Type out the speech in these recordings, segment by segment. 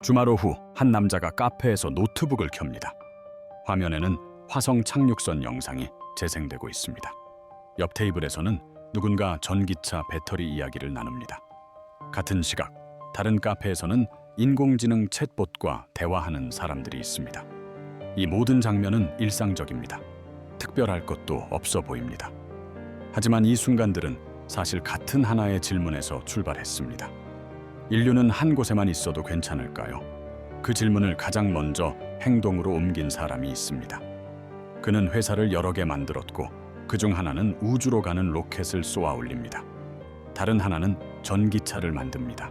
주말 오후 한 남자가 카페에서 노트북을 켭니다. 화면에는 화성 착륙선 영상이 재생되고 있습니다. 옆 테이블에서는 누군가 전기차 배터리 이야기를 나눕니다. 같은 시각, 다른 카페에서는 인공지능 챗봇과 대화하는 사람들이 있습니다. 이 모든 장면은 일상적입니다. 특별할 것도 없어 보입니다. 하지만 이 순간들은 사실 같은 하나의 질문에서 출발했습니다. 인류는 한 곳에만 있어도 괜찮을까요? 그 질문을 가장 먼저 행동으로 옮긴 사람이 있습니다. 그는 회사를 여러 개 만들었고 그중 하나는 우주로 가는 로켓을 쏘아 올립니다. 다른 하나는 전기차를 만듭니다.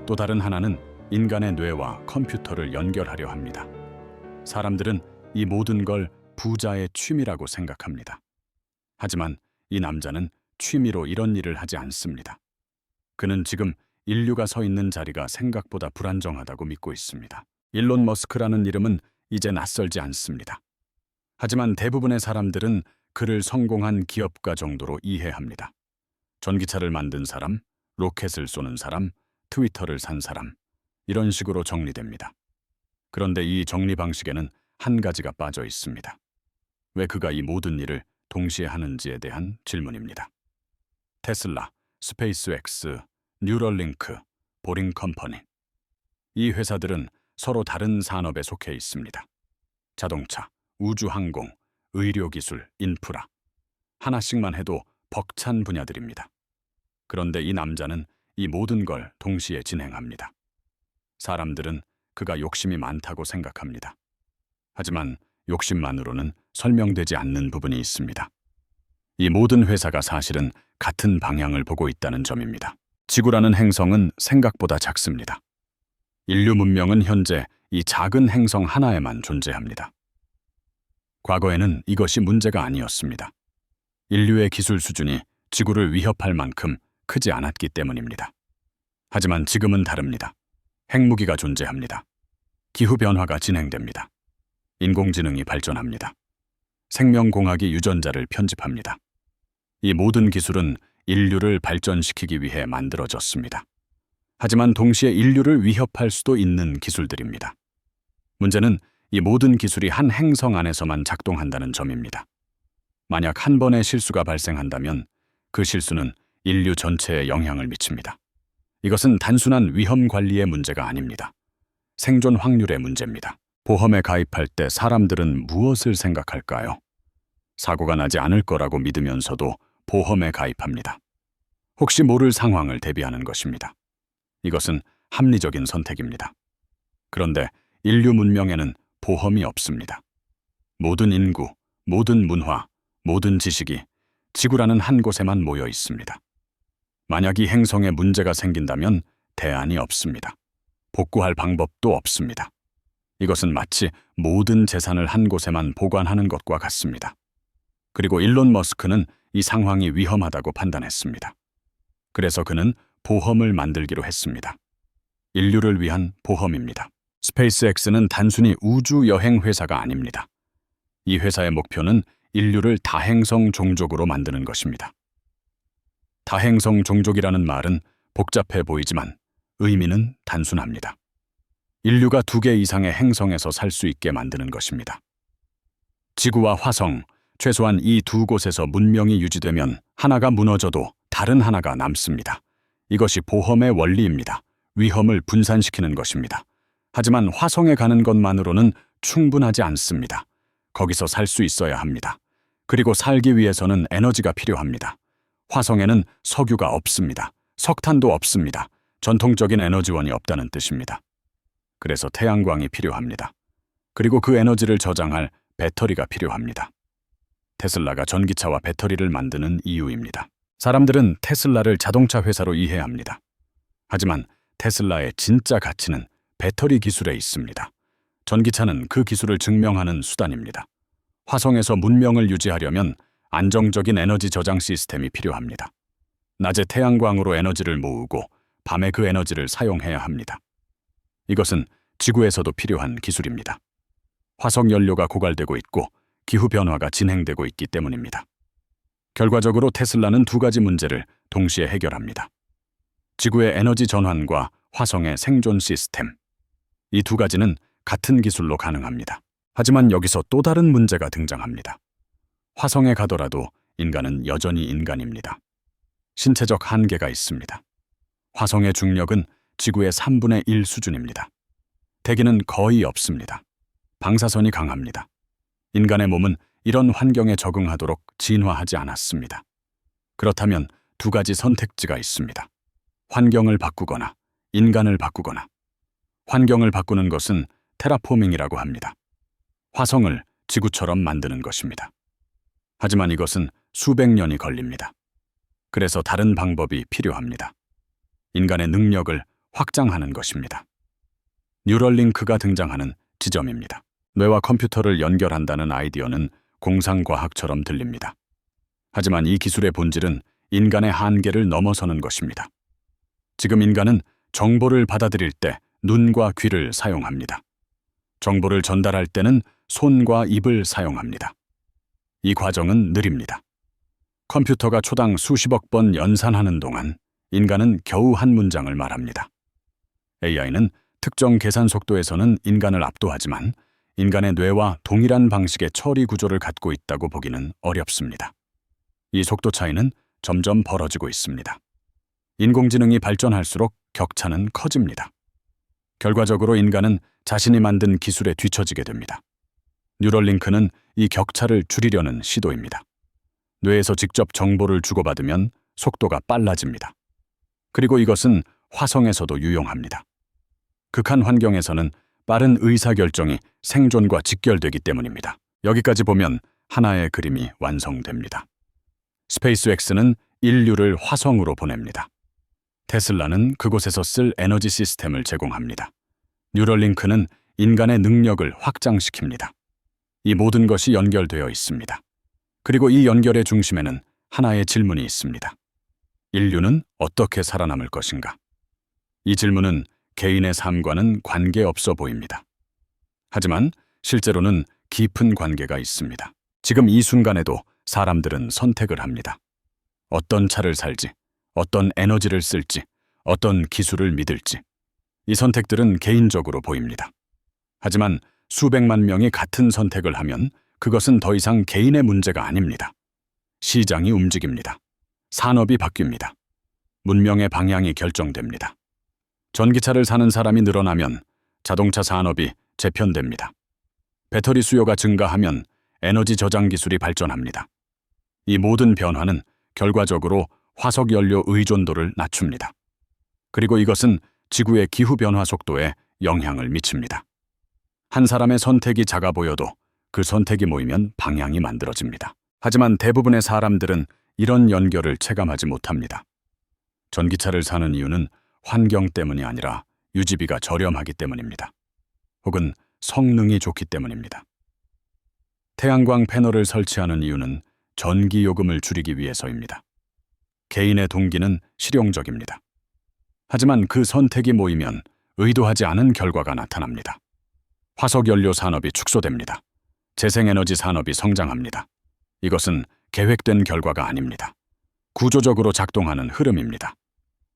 또 다른 하나는 인간의 뇌와 컴퓨터를 연결하려 합니다. 사람들은 이 모든 걸 부자의 취미라고 생각합니다. 하지만 이 남자는 취미로 이런 일을 하지 않습니다. 그는 지금 인류가 서 있는 자리가 생각보다 불안정하다고 믿고 있습니다. 일론 머스크라는 이름은 이제 낯설지 않습니다. 하지만 대부분의 사람들은 그를 성공한 기업가 정도로 이해합니다. 전기차를 만든 사람, 로켓을 쏘는 사람, 트위터를 산 사람, 이런 식으로 정리됩니다. 그런데 이 정리 방식에는 한 가지가 빠져 있습니다. 왜 그가 이 모든 일을 동시에 하는지에 대한 질문입니다. 테슬라, 스페이스X, 뉴럴링크, 보링컴퍼니. 이 회사들은 서로 다른 산업에 속해 있습니다. 자동차, 우주항공, 의료기술, 인프라. 하나씩만 해도 벅찬 분야들입니다. 그런데 이 남자는 이 모든 걸 동시에 진행합니다. 사람들은 그가 욕심이 많다고 생각합니다. 하지만 욕심만으로는 설명되지 않는 부분이 있습니다. 이 모든 회사가 사실은 같은 방향을 보고 있다는 점입니다. 지구라는 행성은 생각보다 작습니다. 인류 문명은 현재 이 작은 행성 하나에만 존재합니다. 과거에는 이것이 문제가 아니었습니다. 인류의 기술 수준이 지구를 위협할 만큼 크지 않았기 때문입니다. 하지만 지금은 다릅니다. 핵무기가 존재합니다. 기후변화가 진행됩니다. 인공지능이 발전합니다. 생명공학이 유전자를 편집합니다. 이 모든 기술은 인류를 발전시키기 위해 만들어졌습니다. 하지만 동시에 인류를 위협할 수도 있는 기술들입니다. 문제는 이 모든 기술이 한 행성 안에서만 작동한다는 점입니다. 만약 한 번의 실수가 발생한다면 그 실수는 인류 전체에 영향을 미칩니다. 이것은 단순한 위험 관리의 문제가 아닙니다. 생존 확률의 문제입니다. 보험에 가입할 때 사람들은 무엇을 생각할까요? 사고가 나지 않을 거라고 믿으면서도 보험에 가입합니다. 혹시 모를 상황을 대비하는 것입니다. 이것은 합리적인 선택입니다. 그런데 인류 문명에는 보험이 없습니다. 모든 인구, 모든 문화, 모든 지식이 지구라는 한 곳에만 모여 있습니다. 만약 이 행성에 문제가 생긴다면 대안이 없습니다. 복구할 방법도 없습니다. 이것은 마치 모든 재산을 한 곳에만 보관하는 것과 같습니다. 그리고 일론 머스크는 이 상황이 위험하다고 판단했습니다. 그래서 그는 보험을 만들기로 했습니다. 인류를 위한 보험입니다. 스페이스X는 단순히 우주 여행 회사가 아닙니다. 이 회사의 목표는 인류를 다행성 종족으로 만드는 것입니다. 다행성 종족이라는 말은 복잡해 보이지만 의미는 단순합니다. 인류가 2개 이상의 행성에서 살 수 있게 만드는 것입니다. 지구와 화성, 최소한 이 2곳에서 문명이 유지되면 하나가 무너져도 다른 하나가 남습니다. 이것이 보험의 원리입니다. 위험을 분산시키는 것입니다. 하지만 화성에 가는 것만으로는 충분하지 않습니다. 거기서 살 수 있어야 합니다. 그리고 살기 위해서는 에너지가 필요합니다. 화성에는 석유가 없습니다. 석탄도 없습니다. 전통적인 에너지원이 없다는 뜻입니다. 그래서 태양광이 필요합니다. 그리고 그 에너지를 저장할 배터리가 필요합니다. 테슬라가 전기차와 배터리를 만드는 이유입니다. 사람들은 테슬라를 자동차 회사로 이해합니다. 하지만 테슬라의 진짜 가치는 배터리 기술에 있습니다. 전기차는 그 기술을 증명하는 수단입니다. 화성에서 문명을 유지하려면 안정적인 에너지 저장 시스템이 필요합니다. 낮에 태양광으로 에너지를 모으고 밤에 그 에너지를 사용해야 합니다. 이것은 지구에서도 필요한 기술입니다. 화석 연료가 고갈되고 있고 기후변화가 진행되고 있기 때문입니다. 결과적으로 테슬라는 2가지 문제를 동시에 해결합니다. 지구의 에너지 전환과 화성의 생존 시스템. 이 두 가지는 같은 기술로 가능합니다. 하지만 여기서 또 다른 문제가 등장합니다. 화성에 가더라도 인간은 여전히 인간입니다. 신체적 한계가 있습니다. 화성의 중력은 지구의 3분의 1 수준입니다. 대기는 거의 없습니다. 방사선이 강합니다. 인간의 몸은 이런 환경에 적응하도록 진화하지 않았습니다. 그렇다면 두 가지 선택지가 있습니다. 환경을 바꾸거나 인간을 바꾸거나. 환경을 바꾸는 것은 테라포밍이라고 합니다. 화성을 지구처럼 만드는 것입니다. 하지만 이것은 수백 년이 걸립니다. 그래서 다른 방법이 필요합니다. 인간의 능력을 확장하는 것입니다. 뉴럴링크가 등장하는 지점입니다. 뇌와 컴퓨터를 연결한다는 아이디어는 공상과학처럼 들립니다. 하지만 이 기술의 본질은 인간의 한계를 넘어서는 것입니다. 지금 인간은 정보를 받아들일 때 눈과 귀를 사용합니다. 정보를 전달할 때는 손과 입을 사용합니다. 이 과정은 느립니다. 컴퓨터가 초당 수십억 번 연산하는 동안 인간은 겨우 한 문장을 말합니다. AI는 특정 계산 속도에서는 인간을 압도하지만 인간의 뇌와 동일한 방식의 처리 구조를 갖고 있다고 보기는 어렵습니다. 이 속도 차이는 점점 벌어지고 있습니다. 인공지능이 발전할수록 격차는 커집니다. 결과적으로 인간은 자신이 만든 기술에 뒤처지게 됩니다. 뉴럴링크는 이 격차를 줄이려는 시도입니다. 뇌에서 직접 정보를 주고받으면 속도가 빨라집니다. 그리고 이것은 화성에서도 유용합니다. 극한 환경에서는 빠른 의사결정이 생존과 직결되기 때문입니다. 여기까지 보면 하나의 그림이 완성됩니다. 스페이스X는 인류를 화성으로 보냅니다. 테슬라는 그곳에서 쓸 에너지 시스템을 제공합니다. 뉴럴링크는 인간의 능력을 확장시킵니다. 이 모든 것이 연결되어 있습니다. 그리고 이 연결의 중심에는 하나의 질문이 있습니다. 인류는 어떻게 살아남을 것인가? 이 질문은 개인의 삶과는 관계없어 보입니다. 하지만 실제로는 깊은 관계가 있습니다. 지금 이 순간에도 사람들은 선택을 합니다. 어떤 차를 살지, 어떤 에너지를 쓸지, 어떤 기술을 믿을지. 이 선택들은 개인적으로 보입니다. 하지만 수백만 명이 같은 선택을 하면 그것은 더 이상 개인의 문제가 아닙니다. 시장이 움직입니다. 산업이 바뀝니다. 문명의 방향이 결정됩니다. 전기차를 사는 사람이 늘어나면 자동차 산업이 재편됩니다. 배터리 수요가 증가하면 에너지 저장 기술이 발전합니다. 이 모든 변화는 결과적으로 화석 연료 의존도를 낮춥니다. 그리고 이것은 지구의 기후 변화 속도에 영향을 미칩니다. 한 사람의 선택이 작아 보여도 그 선택이 모이면 방향이 만들어집니다. 하지만 대부분의 사람들은 이런 연결을 체감하지 못합니다. 전기차를 사는 이유는 환경 때문이 아니라 유지비가 저렴하기 때문입니다. 혹은 성능이 좋기 때문입니다. 태양광 패널을 설치하는 이유는 전기 요금을 줄이기 위해서입니다. 개인의 동기는 실용적입니다. 하지만 그 선택이 모이면 의도하지 않은 결과가 나타납니다. 화석연료 산업이 축소됩니다. 재생에너지 산업이 성장합니다. 이것은 계획된 결과가 아닙니다. 구조적으로 작동하는 흐름입니다.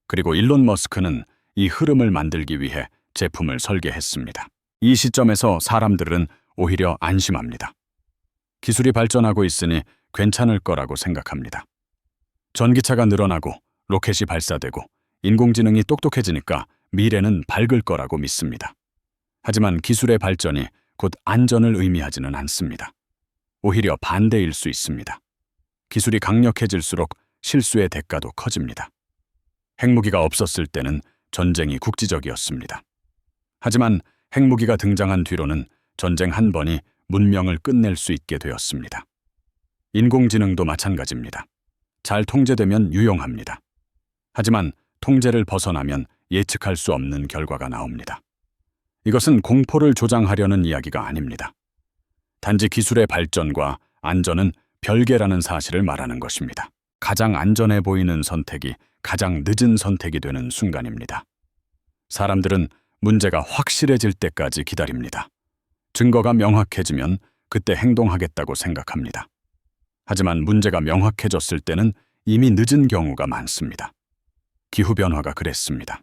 그리고 일론 머스크는 이 흐름을 만들기 위해 제품을 설계했습니다. 이 시점에서 사람들은 오히려 안심합니다. 기술이 발전하고 있으니 괜찮을 거라고 생각합니다. 전기차가 늘어나고 로켓이 발사되고 인공지능이 똑똑해지니까 미래는 밝을 거라고 믿습니다. 하지만 기술의 발전이 곧 안전을 의미하지는 않습니다. 오히려 반대일 수 있습니다. 기술이 강력해질수록 실수의 대가도 커집니다. 핵무기가 없었을 때는 전쟁이 국지적이었습니다. 하지만 핵무기가 등장한 뒤로는 전쟁 한 번이 문명을 끝낼 수 있게 되었습니다. 인공지능도 마찬가지입니다. 잘 통제되면 유용합니다. 하지만 통제를 벗어나면 예측할 수 없는 결과가 나옵니다. 이것은 공포를 조장하려는 이야기가 아닙니다. 단지 기술의 발전과 안전은 별개라는 사실을 말하는 것입니다. 가장 안전해 보이는 선택이 가장 늦은 선택이 되는 순간입니다. 사람들은 문제가 확실해질 때까지 기다립니다. 증거가 명확해지면 그때 행동하겠다고 생각합니다. 하지만 문제가 명확해졌을 때는 이미 늦은 경우가 많습니다. 기후변화가 그랬습니다.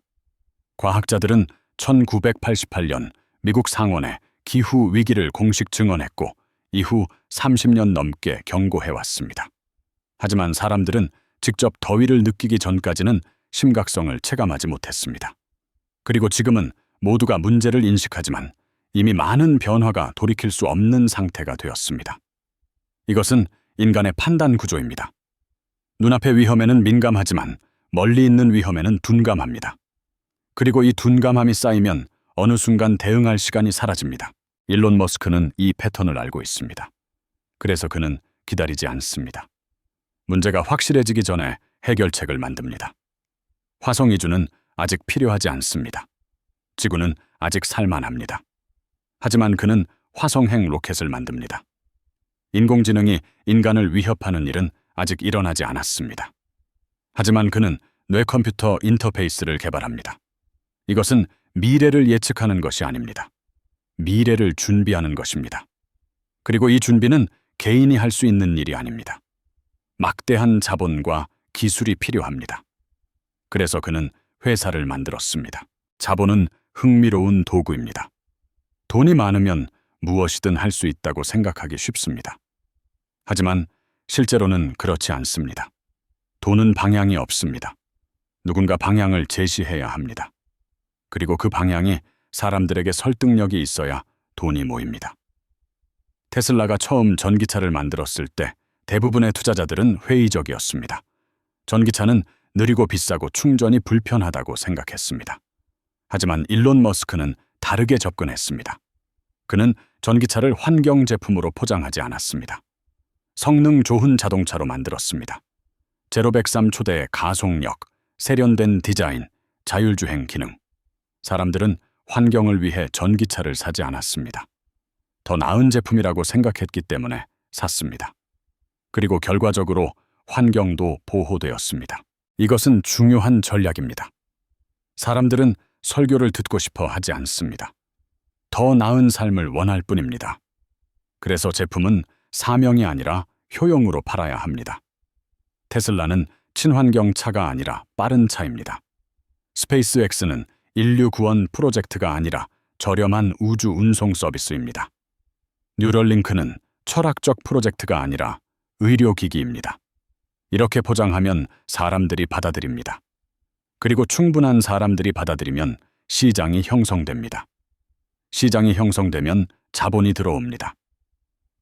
과학자들은 1988년 미국 상원에 기후 위기를 공식 증언했고 이후 30년 넘게 경고해왔습니다. 하지만 사람들은 직접 더위를 느끼기 전까지는 심각성을 체감하지 못했습니다. 그리고 지금은 모두가 문제를 인식하지만 이미 많은 변화가 돌이킬 수 없는 상태가 되었습니다. 이것은 인간의 판단 구조입니다. 눈앞의 위험에는 민감하지만 멀리 있는 위험에는 둔감합니다. 그리고 이 둔감함이 쌓이면 어느 순간 대응할 시간이 사라집니다. 일론 머스크는 이 패턴을 알고 있습니다. 그래서 그는 기다리지 않습니다. 문제가 확실해지기 전에 해결책을 만듭니다. 화성 이주는 아직 필요하지 않습니다. 지구는 아직 살만합니다. 하지만 그는 화성행 로켓을 만듭니다. 인공지능이 인간을 위협하는 일은 아직 일어나지 않았습니다. 하지만 그는 뇌컴퓨터 인터페이스를 개발합니다. 이것은 미래를 예측하는 것이 아닙니다. 미래를 준비하는 것입니다. 그리고 이 준비는 개인이 할 수 있는 일이 아닙니다. 막대한 자본과 기술이 필요합니다. 그래서 그는 회사를 만들었습니다. 자본은 흥미로운 도구입니다. 돈이 많으면 무엇이든 할 수 있다고 생각하기 쉽습니다. 하지만 실제로는 그렇지 않습니다. 돈은 방향이 없습니다. 누군가 방향을 제시해야 합니다. 그리고 그 방향이 사람들에게 설득력이 있어야 돈이 모입니다. 테슬라가 처음 전기차를 만들었을 때 대부분의 투자자들은 회의적이었습니다. 전기차는 느리고 비싸고 충전이 불편하다고 생각했습니다. 하지만 일론 머스크는 다르게 접근했습니다. 그는 전기차를 환경 제품으로 포장하지 않았습니다. 성능 좋은 자동차로 만들었습니다. 제로백삼 초대의 가속력, 세련된 디자인, 자율주행 기능. 사람들은 환경을 위해 전기차를 사지 않았습니다. 더 나은 제품이라고 생각했기 때문에 샀습니다. 그리고 결과적으로 환경도 보호되었습니다. 이것은 중요한 전략입니다. 사람들은 설교를 듣고 싶어 하지 않습니다. 더 나은 삶을 원할 뿐입니다. 그래서 제품은 사명이 아니라 효용으로 팔아야 합니다. 테슬라는 친환경 차가 아니라 빠른 차입니다. 스페이스X는 인류 구원 프로젝트가 아니라 저렴한 우주 운송 서비스입니다. 뉴럴링크는 철학적 프로젝트가 아니라 의료기기입니다. 이렇게 포장하면 사람들이 받아들입니다. 그리고 충분한 사람들이 받아들이면 시장이 형성됩니다. 시장이 형성되면 자본이 들어옵니다.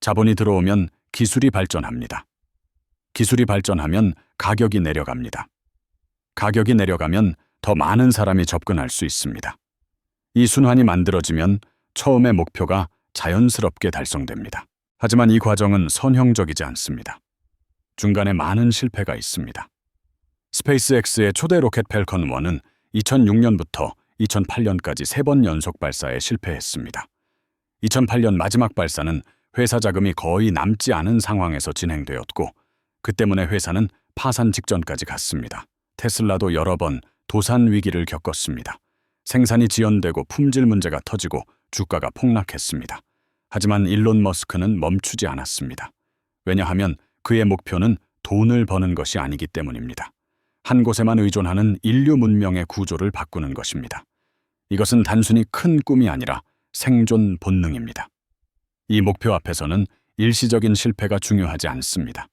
자본이 들어오면 기술이 발전합니다. 기술이 발전하면 가격이 내려갑니다. 가격이 내려가면 더 많은 사람이 접근할 수 있습니다. 이 순환이 만들어지면 처음의 목표가 자연스럽게 달성됩니다. 하지만 이 과정은 선형적이지 않습니다. 중간에 많은 실패가 있습니다. 스페이스X의 초대 로켓 펠컨 1은 2006년부터 2008년까지 3번 연속 발사에 실패했습니다. 2008년 마지막 발사는 회사 자금이 거의 남지 않은 상황에서 진행되었고 그 때문에 회사는 파산 직전까지 갔습니다. 테슬라도 여러 번 도산 위기를 겪었습니다. 생산이 지연되고 품질 문제가 터지고 주가가 폭락했습니다. 하지만 일론 머스크는 멈추지 않았습니다. 왜냐하면 그의 목표는 돈을 버는 것이 아니기 때문입니다. 한 곳에만 의존하는 인류 문명의 구조를 바꾸는 것입니다. 이것은 단순히 큰 꿈이 아니라 생존 본능입니다. 이 목표 앞에서는 일시적인 실패가 중요하지 않습니다.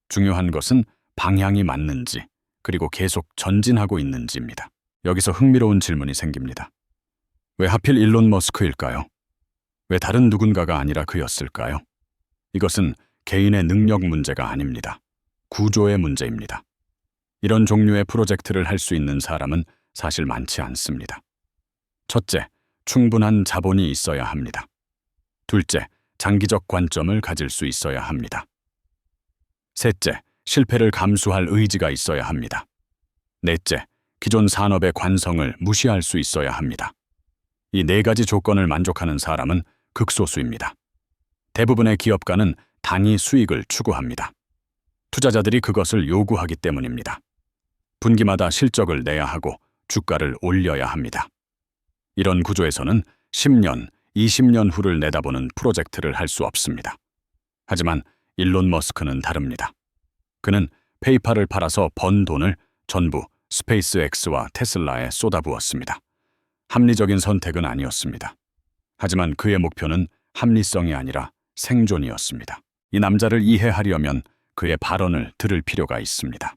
중요한 것은 방향이 맞는지 그리고 계속 전진하고 있는지입니다. 여기서 흥미로운 질문이 생깁니다. 왜 하필 일론 머스크일까요? 왜 다른 누군가가 아니라 그였을까요? 이것은 개인의 능력 문제가 아닙니다. 구조의 문제입니다. 이런 종류의 프로젝트를 할 수 있는 사람은 사실 많지 않습니다. 첫째, 충분한 자본이 있어야 합니다. 둘째, 장기적 관점을 가질 수 있어야 합니다. 셋째, 실패를 감수할 의지가 있어야 합니다. 넷째, 기존 산업의 관성을 무시할 수 있어야 합니다. 이 4가지 조건을 만족하는 사람은 극소수입니다. 대부분의 기업가는 단위 수익을 추구합니다. 투자자들이 그것을 요구하기 때문입니다. 분기마다 실적을 내야 하고 주가를 올려야 합니다. 이런 구조에서는 10년, 20년 후를 내다보는 프로젝트를 할 수 없습니다. 하지만 일론 머스크는 다릅니다. 그는 페이팔을 팔아서 번 돈을 전부 스페이스X와 테슬라에 쏟아부었습니다. 합리적인 선택은 아니었습니다. 하지만 그의 목표는 합리성이 아니라 생존이었습니다. 이 남자를 이해하려면 그의 발언을 들을 필요가 있습니다.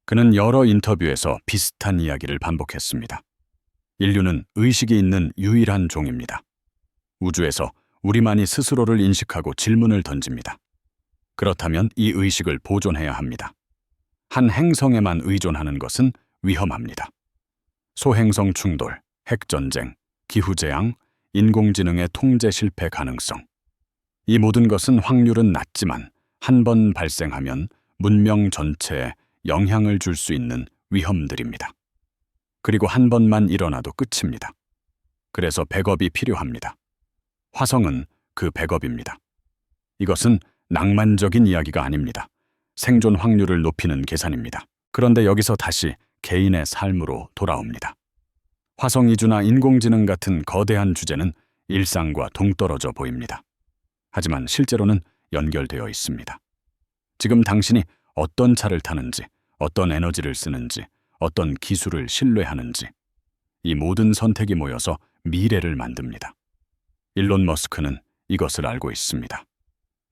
그는 여러 인터뷰에서 비슷한 이야기를 반복했습니다. 인류는 의식이 있는 유일한 종입니다. 우주에서 우리만이 스스로를 인식하고 질문을 던집니다. 그렇다면 이 의식을 보존해야 합니다. 한 행성에만 의존하는 것은 위험합니다. 소행성 충돌, 핵전쟁, 기후재앙, 인공지능의 통제 실패 가능성. 이 모든 것은 확률은 낮지만 한 번 발생하면 문명 전체에 영향을 줄 수 있는 위험들입니다. 그리고 한 번만 일어나도 끝입니다. 그래서 백업이 필요합니다. 화성은 그 백업입니다. 이것은 낭만적인 이야기가 아닙니다. 생존 확률을 높이는 계산입니다. 그런데 여기서 다시 개인의 삶으로 돌아옵니다. 화성 이주나 인공지능 같은 거대한 주제는 일상과 동떨어져 보입니다. 하지만 실제로는 연결되어 있습니다. 지금 당신이 어떤 차를 타는지, 어떤 에너지를 쓰는지, 어떤 기술을 신뢰하는지, 이 모든 선택이 모여서 미래를 만듭니다. 일론 머스크는 이것을 알고 있습니다.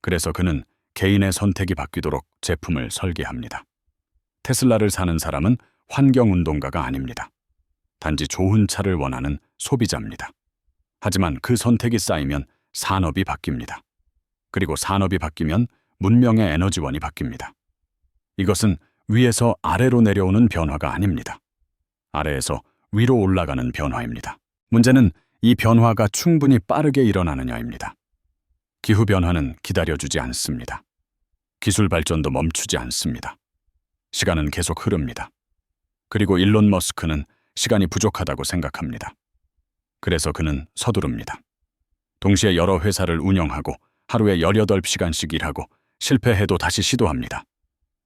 그래서 그는 개인의 선택이 바뀌도록 제품을 설계합니다. 테슬라를 사는 사람은 환경운동가가 아닙니다. 단지 좋은 차를 원하는 소비자입니다. 하지만 그 선택이 쌓이면 산업이 바뀝니다. 그리고 산업이 바뀌면 문명의 에너지원이 바뀝니다. 이것은 위에서 아래로 내려오는 변화가 아닙니다. 아래에서 위로 올라가는 변화입니다. 문제는 이 변화가 충분히 빠르게 일어나느냐입니다. 기후변화는 기다려주지 않습니다. 기술 발전도 멈추지 않습니다. 시간은 계속 흐릅니다. 그리고 일론 머스크는 시간이 부족하다고 생각합니다. 그래서 그는 서두릅니다. 동시에 여러 회사를 운영하고 하루에 18시간씩 일하고 실패해도 다시 시도합니다.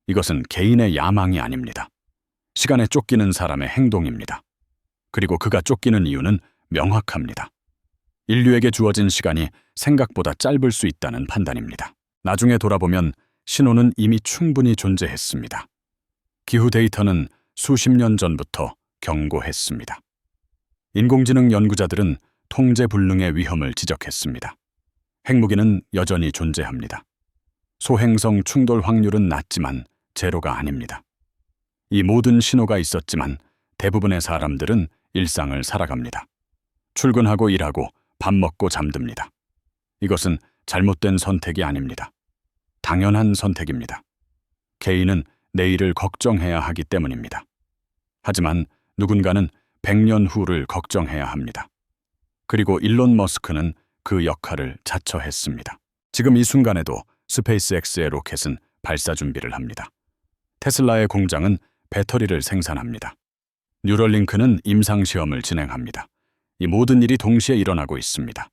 이것은 개인의 야망이 아닙니다. 시간에 쫓기는 사람의 행동입니다. 그리고 그가 쫓기는 이유는 명확합니다. 인류에게 주어진 시간이 생각보다 짧을 수 있다는 판단입니다. 나중에 돌아보면 신호는 이미 충분히 존재했습니다. 기후 데이터는 수십 년 전부터 경고했습니다. 인공지능 연구자들은 통제불능의 위험을 지적했습니다. 핵무기는 여전히 존재합니다. 소행성 충돌 확률은 낮지만 제로가 아닙니다. 이 모든 신호가 있었지만 대부분의 사람들은 일상을 살아갑니다. 출근하고 일하고 밥 먹고 잠듭니다. 이것은 잘못된 선택이 아닙니다. 당연한 선택입니다. 개인은 내일을 걱정해야 하기 때문입니다. 하지만 누군가는 100년 후를 걱정해야 합니다. 그리고 일론 머스크는 그 역할을 자처했습니다. 지금 이 순간에도 스페이스X의 로켓은 발사 준비를 합니다. 테슬라의 공장은 배터리를 생산합니다. 뉴럴링크는 임상시험을 진행합니다. 이 모든 일이 동시에 일어나고 있습니다.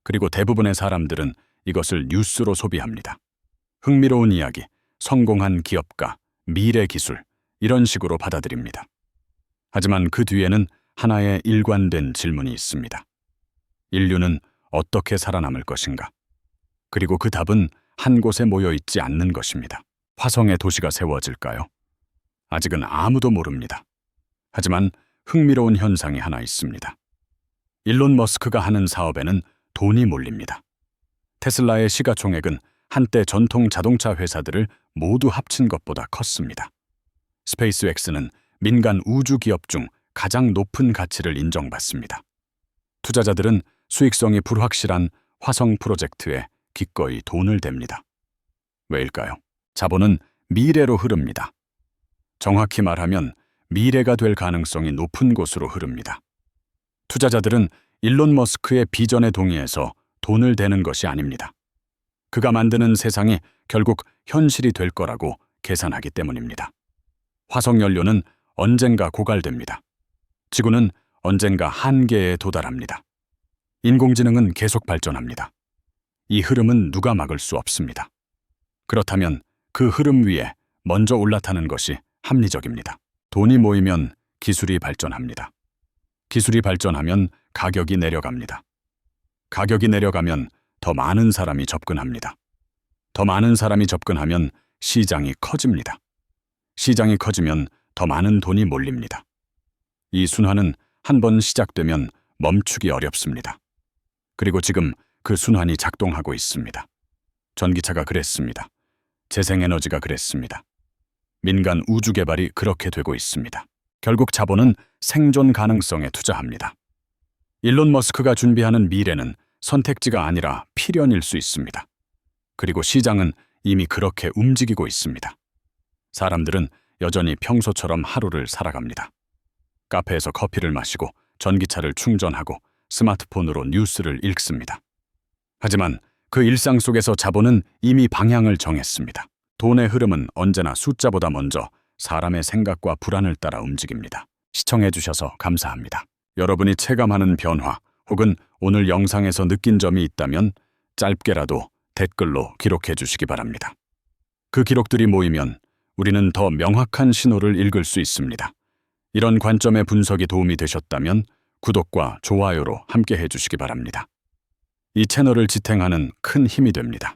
그리고 대부분의 사람들은 이것을 뉴스로 소비합니다. 흥미로운 이야기, 성공한 기업가, 미래 기술, 이런 식으로 받아들입니다. 하지만 그 뒤에는 하나의 일관된 질문이 있습니다. 인류는 어떻게 살아남을 것인가? 그리고 그 답은 한 곳에 모여 있지 않는 것입니다. 화성에 도시가 세워질까요? 아직은 아무도 모릅니다. 하지만 흥미로운 현상이 하나 있습니다. 일론 머스크가 하는 사업에는 돈이 몰립니다. 테슬라의 시가총액은 한때 전통 자동차 회사들을 모두 합친 것보다 컸습니다. 스페이스X는 민간 우주 기업 중 가장 높은 가치를 인정받습니다. 투자자들은 수익성이 불확실한 화성 프로젝트에 기꺼이 돈을 댑니다. 왜일까요? 자본은 미래로 흐릅니다. 정확히 말하면 미래가 될 가능성이 높은 곳으로 흐릅니다. 투자자들은 일론 머스크의 비전에 동의해서 돈을 대는 것이 아닙니다. 그가 만드는 세상이 결국 현실이 될 거라고 계산하기 때문입니다. 화석 연료는 언젠가 고갈됩니다. 지구는 언젠가 한계에 도달합니다. 인공지능은 계속 발전합니다. 이 흐름은 누가 막을 수 없습니다. 그렇다면 그 흐름 위에 먼저 올라타는 것이 합리적입니다. 돈이 모이면 기술이 발전합니다. 기술이 발전하면 가격이 내려갑니다. 가격이 내려가면 더 많은 사람이 접근합니다. 더 많은 사람이 접근하면 시장이 커집니다. 시장이 커지면 더 많은 돈이 몰립니다. 이 순환은 한 번 시작되면 멈추기 어렵습니다. 그리고 지금 그 순환이 작동하고 있습니다. 전기차가 그랬습니다. 재생에너지가 그랬습니다. 민간 우주 개발이 그렇게 되고 있습니다. 결국 자본은 생존 가능성에 투자합니다. 일론 머스크가 준비하는 미래는 선택지가 아니라 필연일 수 있습니다. 그리고 시장은 이미 그렇게 움직이고 있습니다. 사람들은 여전히 평소처럼 하루를 살아갑니다. 카페에서 커피를 마시고 전기차를 충전하고 스마트폰으로 뉴스를 읽습니다. 하지만 그 일상 속에서 자본은 이미 방향을 정했습니다. 돈의 흐름은 언제나 숫자보다 먼저 사람의 생각과 불안을 따라 움직입니다. 시청해주셔서 감사합니다. 여러분이 체감하는 변화 혹은 오늘 영상에서 느낀 점이 있다면 짧게라도 댓글로 기록해 주시기 바랍니다. 그 기록들이 모이면 우리는 더 명확한 신호를 읽을 수 있습니다. 이런 관점의 분석이 도움이 되셨다면 구독과 좋아요로 함께 해주시기 바랍니다. 이 채널을 지탱하는 큰 힘이 됩니다.